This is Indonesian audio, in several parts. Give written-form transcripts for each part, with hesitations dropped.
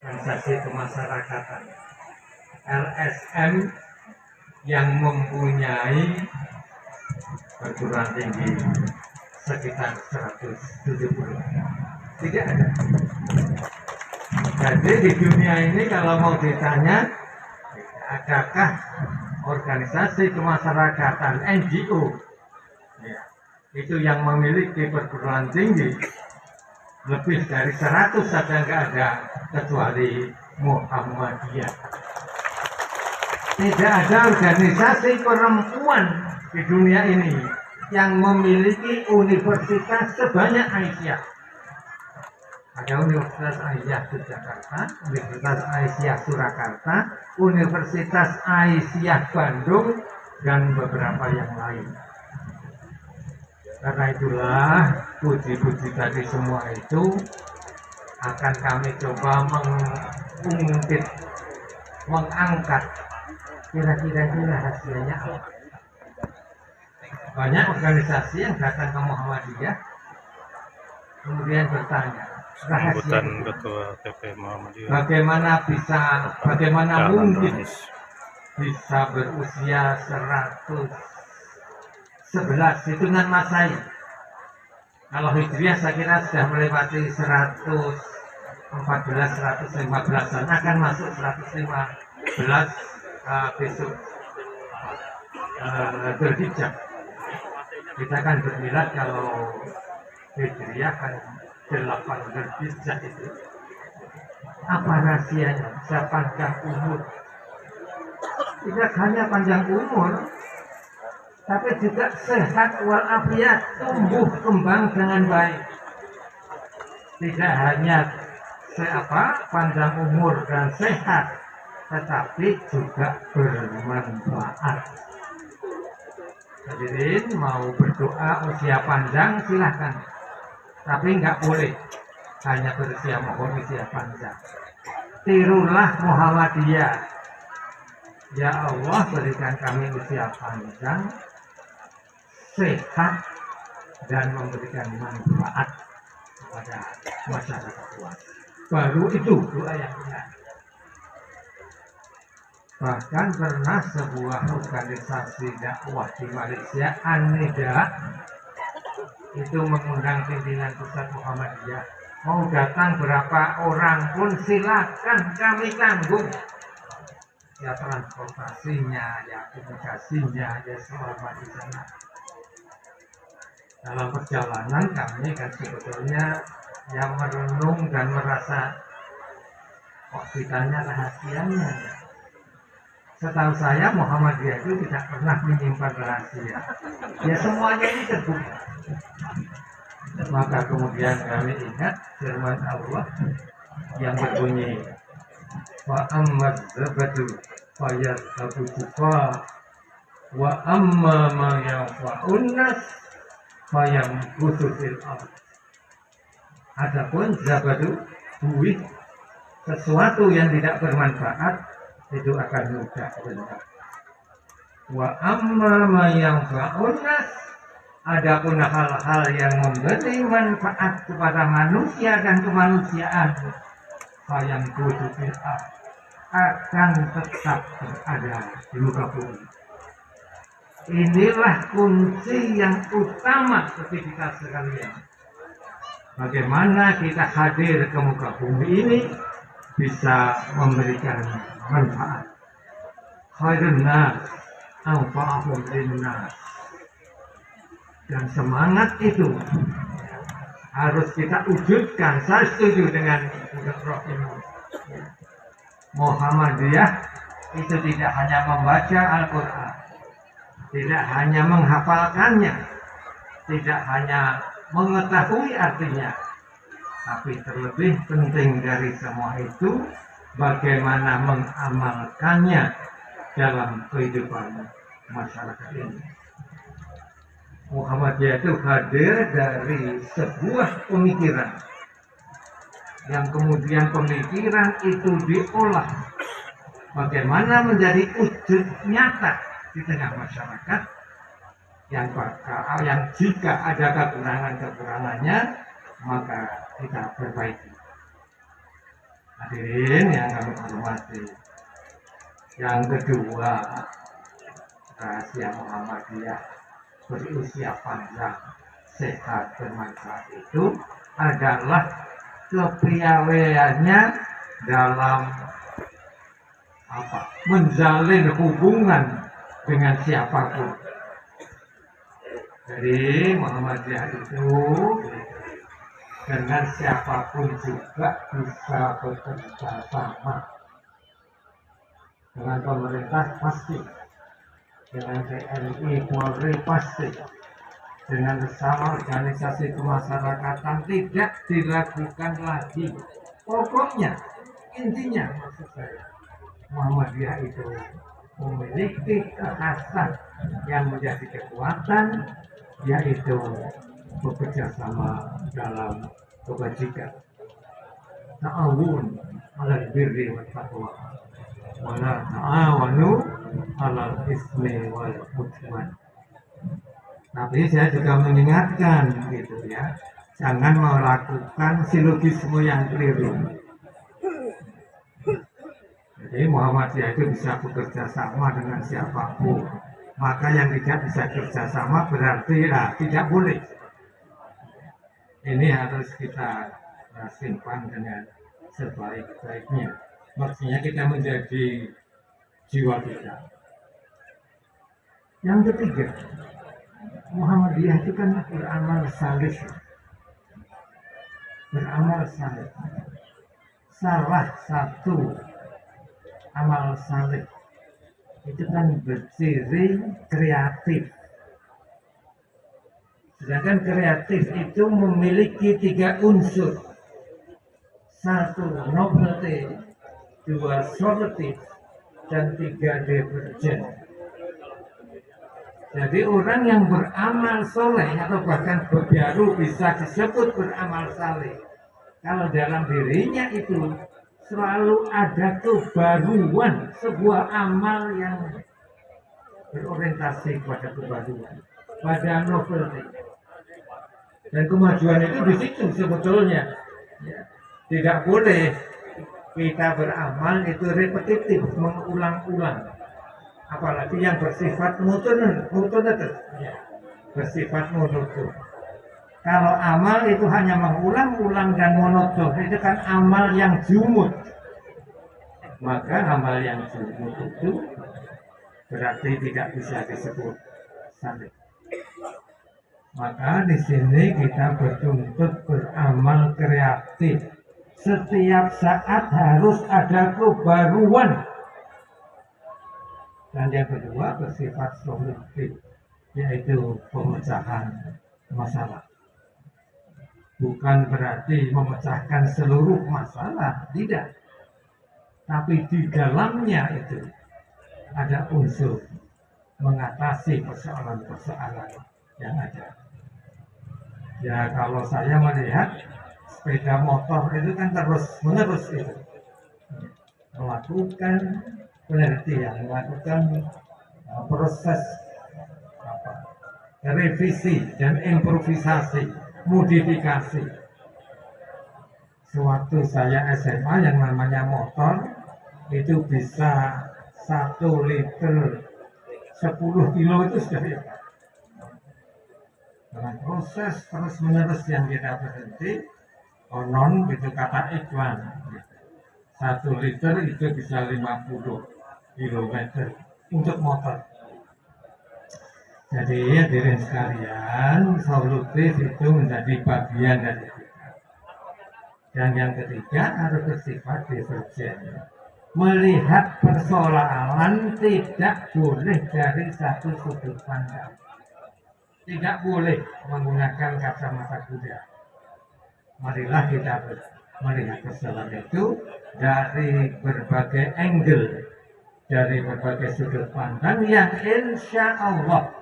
organisasi kemasyarakatan LSM yang mempunyai perguruan tinggi sekitar 170. Tidak ada. Jadi di dunia ini kalau mau ditanya, adakah organisasi kemasyarakatan NGO itu yang memiliki perguruan tinggi lebih dari 100 saja nggak ada, kecuali Muhammadiyah. Tidak ada organisasi perempuan di dunia ini yang memiliki universitas sebanyak Aisyah. Ada Universitas Aisyah Yogyakarta, Universitas Aisyah Surakarta, Universitas Aisyah Bandung, dan beberapa yang lain. Karena itulah puji-puji tadi semua itu akan kami coba mengungkit, mengangkat kira-kira hasilnya apa. Banyak organisasi yang datang ke Muhammadiyah kemudian bertanya, sambutan Ketua TP Muhammadiyah, bagaimana mungkin bisa berusia 111 hitungan Masehi. Kalau Hijriah saya kira sudah melewati 114-115-an, akan masuk 115 besok Dzulhijjah. Kita kan bermilad kalau Hijriah kan 8 Dzulhijjah itu. Apa rahasianya? Bisa panjang umur. Tidak hanya panjang umur, tapi juga sehat walafiat, tumbuh kembang dengan baik. Tidak hanya panjang umur dan sehat, tetapi juga bermanfaat. Hadirin mau berdoa usia panjang silahkan, tapi nggak boleh hanya berusia mohon usia panjang. Tirulah Muhammadiyah. Ya Allah, berikan kami usia panjang, sehat, dan memberikan manfaat kepada masyarakat luas. Baru itu doa yang benar. Bahkan pernah sebuah organisasi dakwah di Malaysia, An-Nida, itu mengundang pimpinan pusat Muhammadiyah. Mau datang berapa orang pun silakan, kami tanggung. Ya transportasinya, ya akomodasinya, ya selama di sana. Dalam perjalanan kami kan sebetulnya yang merenung dan merasa kok ditanya rahasianya. Setahu saya Muhammadiyah itu tidak pernah menyimpan rahasia. Ya semuanya ini terbuka. Maka kemudian kami ingat firman Allah yang berbunyi, wa amma zabadu fayadhabu jufa wa amma ma yanfa'un nas fayamkutu fil ardh. Adapun zabadu, buih, sesuatu yang tidak bermanfaat itu akan mudah lenyap. Wa amma ma yanfa'un nas, adapun hal-hal yang memberi manfaat kepada manusia dan kemanusiaan, fayamkutu fil ardh, akan tetap berada di muka bumi. Inilah kunci yang utama bagi kita sekalian. Bagaimana kita hadir ke muka bumi ini bisa memberikan manfaat. Khairun nas anfa'uhum linnas. Dan semangat itu harus kita wujudkan. Saya setuju dengan Prof. Muhammadiyah itu tidak hanya membaca Al-Quran, tidak hanya menghafalkannya, tidak hanya mengetahui artinya, tapi terlebih penting dari semua itu bagaimana mengamalkannya dalam kehidupan masyarakat ini. Muhammadiyah itu hadir dari sebuah pemikiran yang kemudian pemikiran itu diolah bagaimana menjadi wujud nyata di tengah masyarakat yang jika ada kekurangannya maka kita perbaiki. Hadirin yang kami hormati, yang kedua, rahasia Muhammadiyah berusia panjang, sehat, bermanfaat itu adalah kepiawaiannya dalam menjalin hubungan dengan siapapun. Jadi Muhammadiyah itu dengan siapapun juga bisa bekerja sama. Dengan pemerintah pasti, dengan TNI, Polri pasti, dengan bersama organisasi kemasyarakatan tidak diragukan lagi. Pokoknya, intinya maksud saya, Muhammadiyah itu memiliki kekhasan yang menjadi kekuatan, yaitu bekerja sama dalam kebajikan. Ta'awun 'alal birri wat taqwa wa la ta'awanu 'alal ismi wal 'udwan. Tapi saya juga mengingatkan gitu ya, jangan melakukan silogisme yang keliru. Jadi Muhammadiyah itu bisa bekerja sama dengan siapapun. Maka yang tidak bisa kerjasama berarti tidak boleh. Ini harus kita simpan dengan sebaik-baiknya. Maksudnya kita menjadi jiwa kita. Yang ketiga, Muhammadiyah itu kan beramal salih. Beramal salih. Salah satu amal salih itu kan berciri kreatif. Sedangkan kreatif itu memiliki 3 unsur. 1 novelty, 2 solutif, dan 3 divergen. Jadi orang yang beramal soleh atau bahkan baru bisa disebut beramal saleh kalau dalam dirinya itu selalu ada kebaruan, sebuah amal yang berorientasi pada kebaruan, pada novelty. Dan kemajuan itu di situ sebetulnya. Ya. Tidak boleh kita beramal itu repetitif, mengulang-ulang. Apalagi yang bersifat monoton, ya. Bersifat monoton. Kalau amal itu hanya mengulang-ulang dan monoton, itu kan amal yang jumud. Maka amal yang jumud itu berarti tidak bisa disebut saleh. Maka di sini kita bertuntut beramal kreatif. Setiap saat harus ada kebaruan. Dan yang kedua bersifat solutif, yaitu pemecahan masalah. Bukan berarti memecahkan seluruh masalah, tidak. Tapi di dalamnya itu ada unsur mengatasi persoalan-persoalan yang ada. Ya kalau saya melihat sepeda motor itu kan terus-menerus itu melakukan penelitian, melakukan proses revisi dan improvisasi, modifikasi. Sewaktu saya SMA yang namanya motor itu bisa 1 liter 10 kilo itu sudah ya. Dengan proses terus menerus yang kita berhenti, konon itu kata iklan, 1 liter itu bisa 50 kilometer untuk motor. Jadi hadirin sekalian, solutif itu menjadi bagian dari kita. Dan yang ketiga harus bersifat divergen. Melihat persoalan tidak boleh dari satu sudut pandang. Tidak boleh menggunakan kacamata kuda. Marilah kita melihat persoalan itu dari berbagai angle, dari berbagai sudut pandang yang insya Allah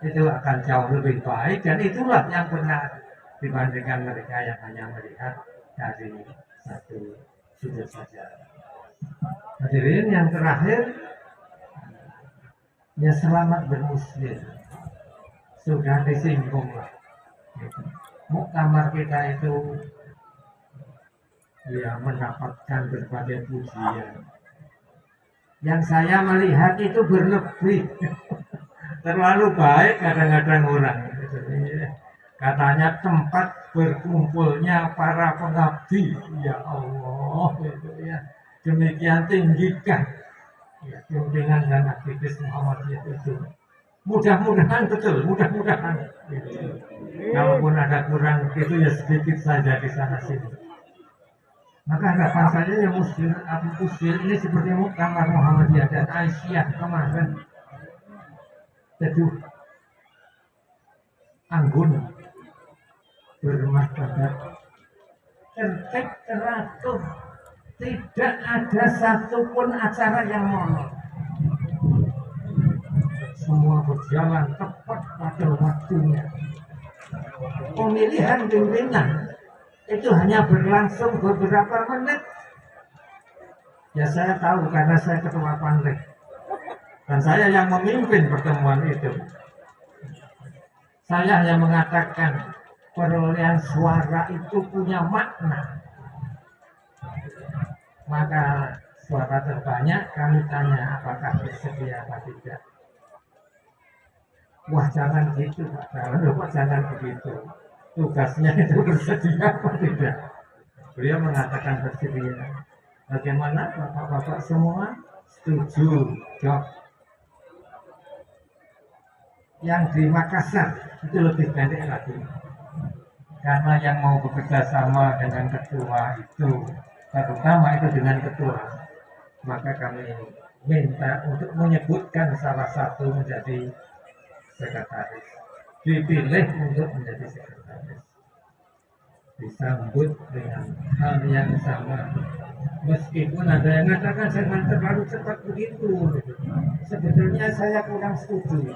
itu akan jauh lebih baik, dan itulah yang benar dibandingkan mereka yang hanya melihat dari satu sudut saja. Hadirin yang terakhir, ya selamat bermuslim. Sudah disinggung lah. Muktamar kita itu dia mendapatkan berbagai pujian. Yang saya melihat itu berlebih, terlalu baik kadang-kadang orang. Katanya tempat berkumpulnya para pengabdi, ya Allah, itu ya. Demikian tinggikan ya, pimpinan dan aktivis Muhammadiyah itu. Mudah-mudahan betul, mudah-mudahan. Gitu. Kalaupun ada kurang itu ya sedikit saja di sana sini. Maka harapan saya yang usil ini seperti Muktamar Muhammadiyah dan Aisyah kemarin. Teduh, anggun, bermartabat, tertib, teratur, tidak ada satupun acara yang molor. Semua berjalan tepat pada waktunya. Pemilihan pimpinan itu hanya berlangsung beberapa menit. Ya saya tahu karena saya ketua panlih dan saya yang memimpin pertemuan itu. Saya yang mengatakan perolehan suara itu punya makna. Maka suara terbanyak kami tanya apakah bersedia atau tidak. Wah jangan gitu Pak, jangan begitu. Tugasnya itu bersedia atau tidak. Beliau mengatakan bersedia. Bagaimana bapak-bapak semua setuju? Jawab. Yang di Makassar itu lebih pendek lagi. Karena yang mau bekerja sama dengan ketua itu, terutama itu dengan ketua, maka kami minta untuk menyebutkan salah satu menjadi sekretaris, dipilih untuk menjadi sekretaris, disambut dengan hal yang sama. Meskipun ada yang mengatakan jangan terlalu cepat begitu, sebetulnya saya kurang setuju.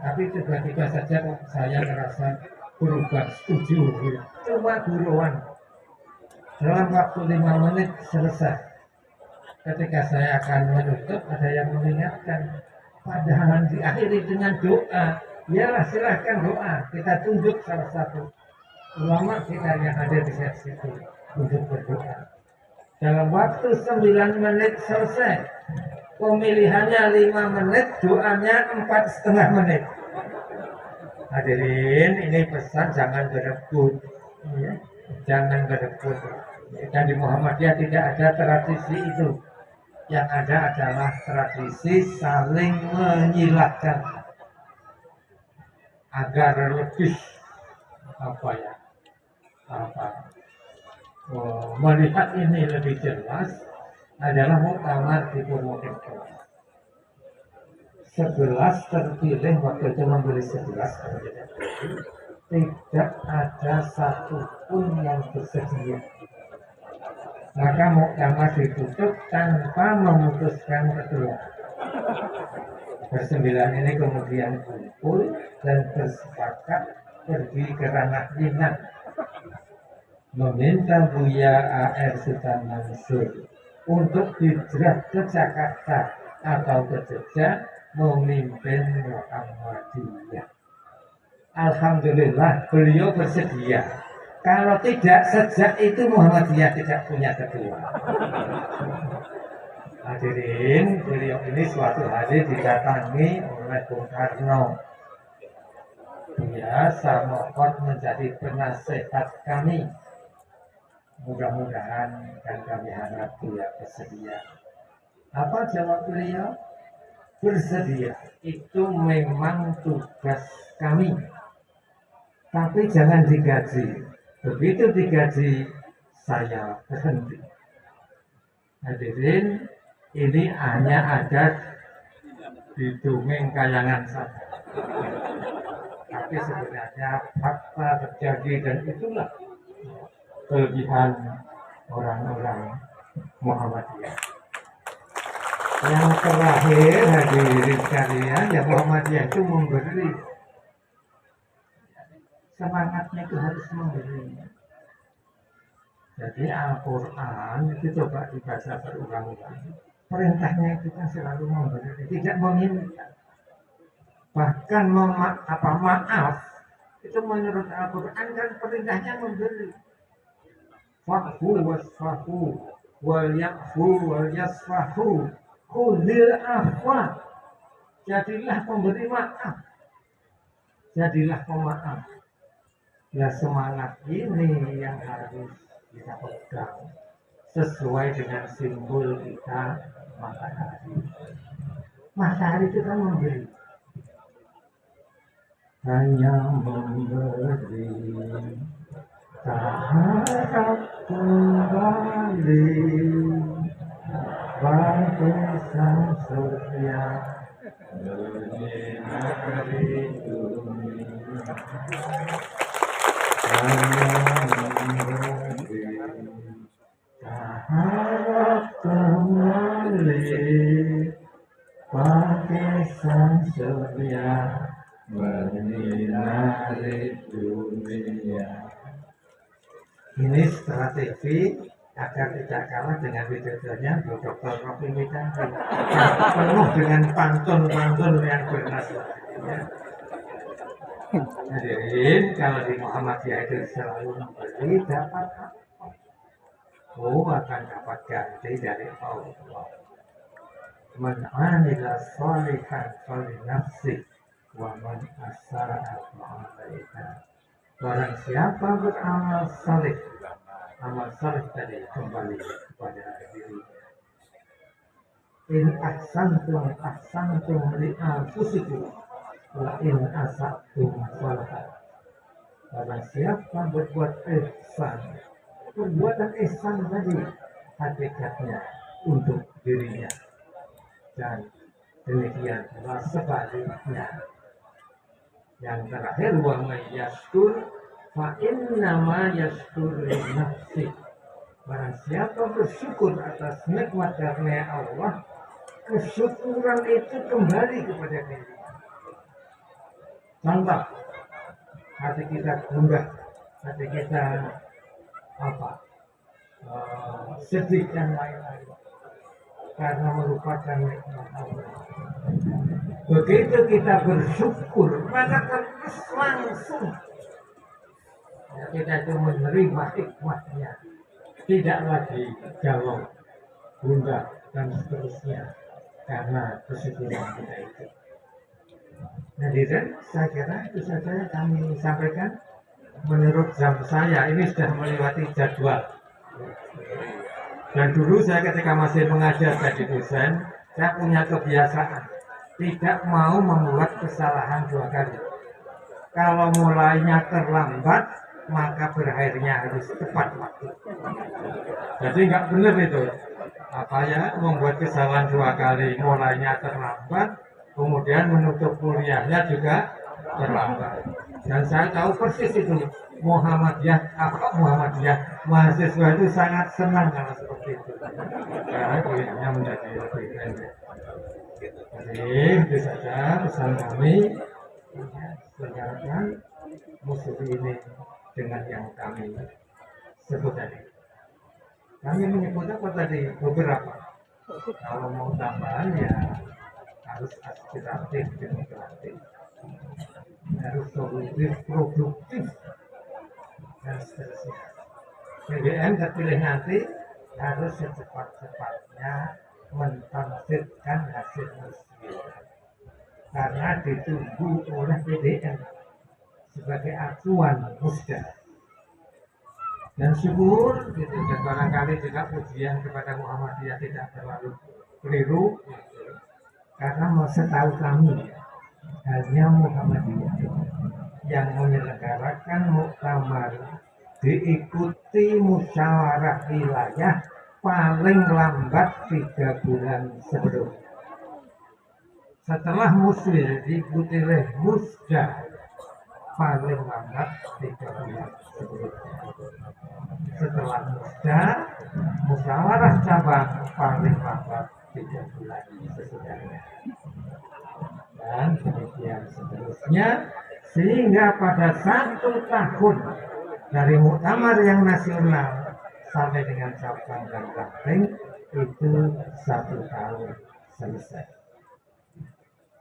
Tapi tiba-tiba saja saya merasa berubah setuju. Cuma buruan. Dalam waktu 5 menit selesai. Ketika saya akan menutup, ada yang mengingatkan. Padahal diakhiri dengan doa. Yalah silahkan doa. Kita tunjuk salah satu ulama kita yang ada di situ untuk berdoa. Dalam waktu 9 menit selesai. Pemilihannya 5 menit, doanya 4,5 menit. Hadirin, ini pesan jangan berebut, ya. Jangan berebut. Dan di Muhammadiyah tidak ada tradisi itu. Yang ada adalah tradisi saling menyilahkan agar lebih melihat ini lebih jelas. Adalah muktamar di Purwokerto. 11 terpilih waktu itu membeli 11. Tidak ada satupun yang bersedia. Maka muktamar ditutup tanpa memutuskan ketua. Bersembilan ini kemudian kumpul dan bersepakat pergi ke Ranah Minang meminta Buya A.R. Sultan Mansur untuk hijrah ke Jakarta atau ke Jogja memimpin Muhammadiyah. Alhamdulillah beliau bersedia. Kalau tidak sejak itu Muhammadiyah tidak punya ketua. Hadirin, beliau ini suatu hari didatangi oleh Bung Karno. Biasa mohon menjadi penasehat kami. Mudah-mudahan dan kami harap dia bersedia. Apa jawab beliau? Bersedia. Itu memang tugas kami. Tapi jangan digaji. Begitu digaji, saya berhenti. Hadirin, ini hanya ada di dongeng kayangan saja. Tapi sebenarnya fakta terjadi dan itulah kelebihan orang-orang Muhammadiyah. Yang terakhir hadirin sekalian, ya Muhammadiyah itu memberi. Semangatnya itu harus memberi. Jadi Al-Quran itu coba dibaca berulang-ulang. Perintahnya itu kan selalu memberi, tidak meminta. Bahkan maaf itu menurut Al-Quran kan perintahnya memberi. fa'fu wasfahu wal ya'fu wal yasfahu khudhil afwa. Jadilah pemberi maaf, jadilah pemaaf. Ya, semangat ini yang harus kita pegang sesuai dengan simbol kita matahari. Matahari itu kan memberi, hanya memberi, tak harap kembali, bagai sang surya menyinari dunia. Harap kembali pakai sang surya menyinari dunia. Ini strategi agar tidak kalah dengan videonya Dr. Rofi Witanti, penuh dengan pantun-pantun yang bernasyid. Hadirin, kalau di Muhammadiyah itu selalu memberi, dapat apa? Oh, akan dapat ganti dari Allah. Man amila sholihan falinafsih wa man asa'a fa'alaiha. Barang siapa beramal saleh, amal saleh tadi kembali kepada diri. In ahsantum li anfusikum wa in asa'tum falaha. Barang siapa berbuat ihsan, perbuatan ihsan tadi hakikatnya untuk dirinya, dan demikian pula sebaliknya. Yang terakhir, wa may yashkur fa innama yashkur li nafsi. Barang siapa bersyukur atas nikmat karunia Allah, kesyukuran itu kembali kepada diri. Contoh, hati kita gundah, hati kita sedih dan lain-lain karena melupakan nikmat Allah. Begitu kita bersyukur, maka terus langsung kita itu menerima hikmahnya, tidak lagi galau, gundah dan seterusnya karena kesyukuran kita itu. Hadirin, saya kira itu saja yang kami sampaikan. Menurut jam saya ini sudah melewati jadwal. Dan dulu saya ketika masih mengajar jadi dosen, saya punya kebiasaan tidak mau membuat kesalahan 2 kali. Kalau mulainya terlambat, maka berakhirnya harus tepat waktu. Jadi nggak benar itu. Membuat kesalahan 2 kali, mulainya terlambat, kemudian menutup kuliahnya juga terlambat. Dan saya tahu persis itu Muhammadiyah mahasiswa itu sangat senang kalau seperti itu, karena kuliahnya menjadi lebih pendek. Jadi itu saja pesan kami, segarkan musuh ini dengan yang kami sebut tadi. Kami menyebut apa tadi? Beberapa. Kalau mau tambahan ya harus aspiratif, demokratis, harus solutif, produktif, dan seterusnya. BBM terpilih nanti harus secepat-cepatnya mentafsirkan hasil muslim, karena ditunggu oleh BBM sebagai acuan musda. Dan syukur gitu, dan barangkali juga pujian kepada Muhammadiyah tidak terlalu keliru, karena setahu kami hanya Muhammadiyah yang menyelenggarakan muktamar diikuti musyawarah wilayah paling lambat 3 bulan sebelum. Setelah muslim diikuti oleh musda paling lambat 3 bulan sebelum. Setelah musda, musyawarah cabang paling lambat 3 bulan sesudahnya. Dan demikian seterusnya, sehingga pada 1 tahun dari muktamar yang nasional sampai dengan cabang dan ranting itu 1 tahun selesai.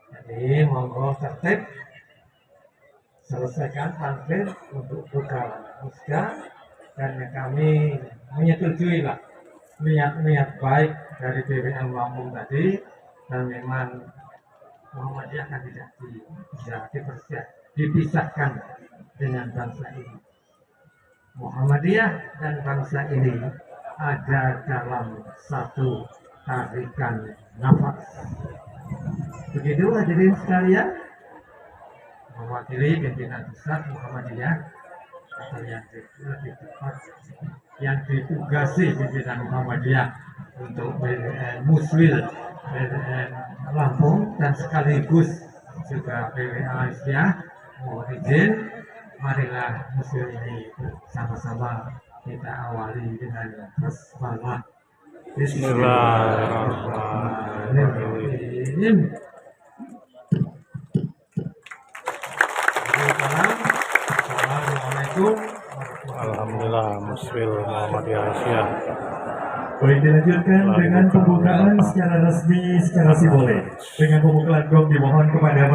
Jadi monggo tertib, selesaikan tampil untuk bekal musda, dan kami menyetujui lah niat-niat baik dari BWM Lampung tadi, dan memang Muhammadiyah kan tidak dipisahkan dengan bangsa ini. Muhammadiyah dan bangsa ini ada dalam satu tarikan nafas. Begitu hadirin sekalian, mewakili pimpinan pusat Muhammadiyah atau yang lebih tepat yang ditugasi pimpinan Muhammadiyah untuk Muswil Lampung dan sekaligus juga PWA Aisyah, mohon izin, marilah Muswil ini sama-sama kita awali dengan basmalah. Bismillahirrahmanirrahim. Assalamualaikum. Alhamdulillah, Muswil Muhammadiyah Asia. Baik, dilanjutkan dengan pembukaan secara resmi, secara simbolik. Dengan pemukulan gong dimohon kepada